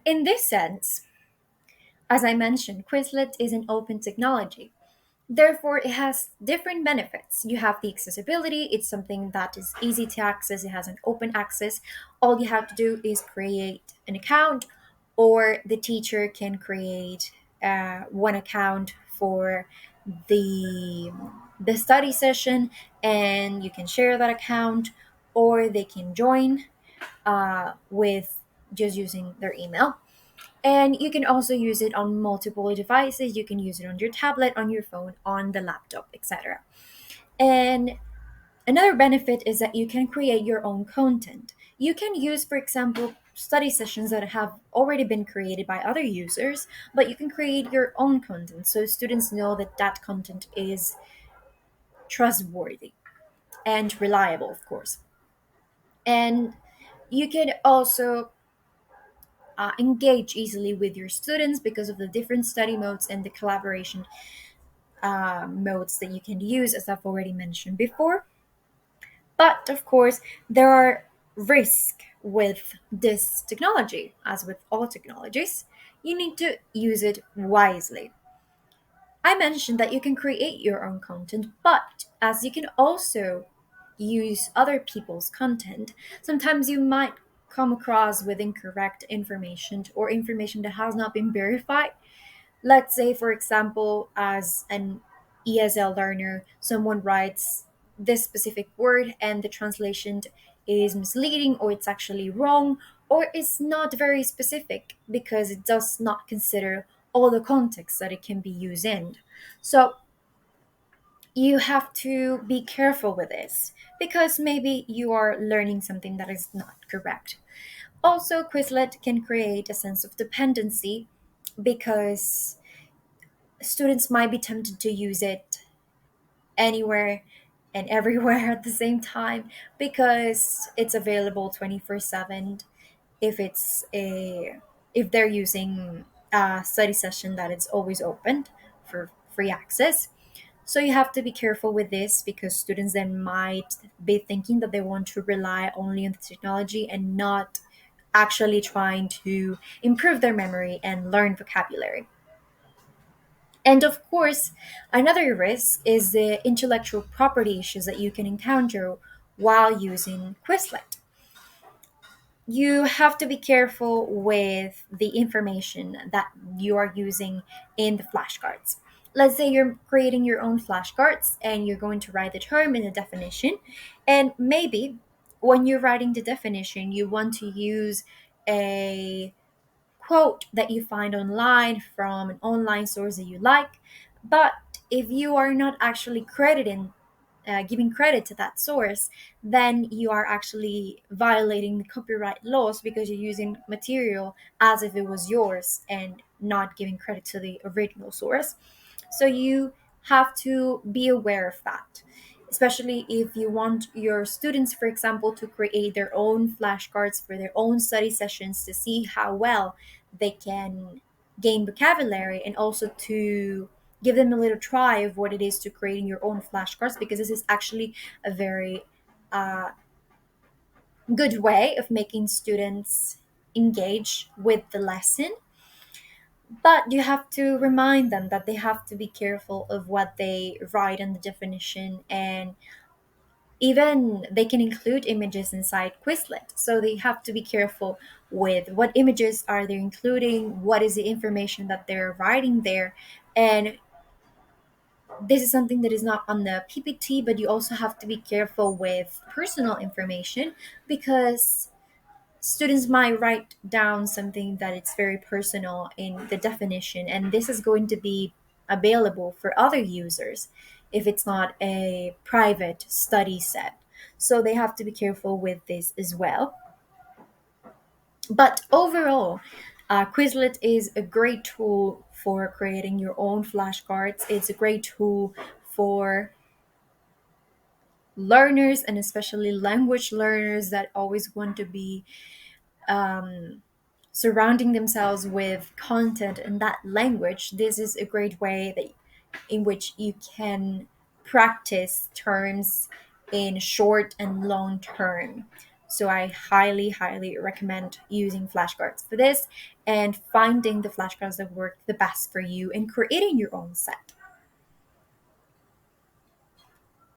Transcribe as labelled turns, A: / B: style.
A: In this sense, as I mentioned, Quizlet is an open technology. Therefore, it has different benefits. You have the accessibility, it's something that is easy to access, it has an open access. All you have to do is create an account, or the teacher can create one account for the the study session, and you can share that account, or they can join with just using their email. And you can also use it on multiple devices. You can use it on your tablet, on your phone, on the laptop, etc. And another benefit is that you can create your own content. You can use, for example, study sessions that have already been created by other users, but you can create your own content so students know that that content is trustworthy and reliable, of course. And you can also engage easily with your students because of the different study modes and the collaboration modes that you can use, as I've already mentioned before. But of course, there are risks with this technology, as with all technologies. You need to use it wisely. I mentioned that you can create your own content, but as you can also use other people's content, sometimes you might come across with incorrect information or information that has not been verified. Let's say, for example, as an ESL learner, someone writes this specific word and the translation is misleading, or it's actually wrong, or it's not very specific because it does not consider all the context that it can be used in. So you have to be careful with this because maybe you are learning something that is not correct. Also, Quizlet can create a sense of dependency because students might be tempted to use it anywhere and everywhere at the same time because it's available 24/7 if it's a if they're using a study session that it's always open for free access. So you have to be careful with this because students then might be thinking that they want to rely only on the technology and not actually trying to improve their memory and learn vocabulary. And of course, another risk is the intellectual property issues that you can encounter while using Quizlet. You have to be careful with the information that you are using in the flashcards. Let's say you're creating your own flashcards and you're going to write the term and the definition, and maybe when you're writing the definition, you want to use a quote that you find online from an online source that you like. But if you are not actually crediting, giving credit to that source, then you are actually violating the copyright laws because you're using material as if it was yours and not giving credit to the original source. So you have to be aware of that, especially if you want your students, for example, to create their own flashcards for their own study sessions to see how well they can gain vocabulary, and also to give them a little try of what it is to creating your own flashcards, because this is actually a very uh, good way of making students engage with the lesson. But you have to remind them that they have to be careful of what they write in the definition, and even they can include images inside Quizlet. So they have to be careful with what images are they including, what is the information that they're writing there. And this is something that is not on the PPT, but you also have to be careful with personal information because students might write down something that it's very personal in the definition, and this is going to be available for other users if it's not a private study set. So they have to be careful with this as well. But overall, Quizlet is a great tool for creating your own flashcards. It's a great tool for learners, and especially language learners that always want to be surrounding themselves with content in that language. This is a great way that in which you can practice terms in short and long term. So I highly, highly recommend using flashcards for this and finding the flashcards that work the best for you and creating your own set.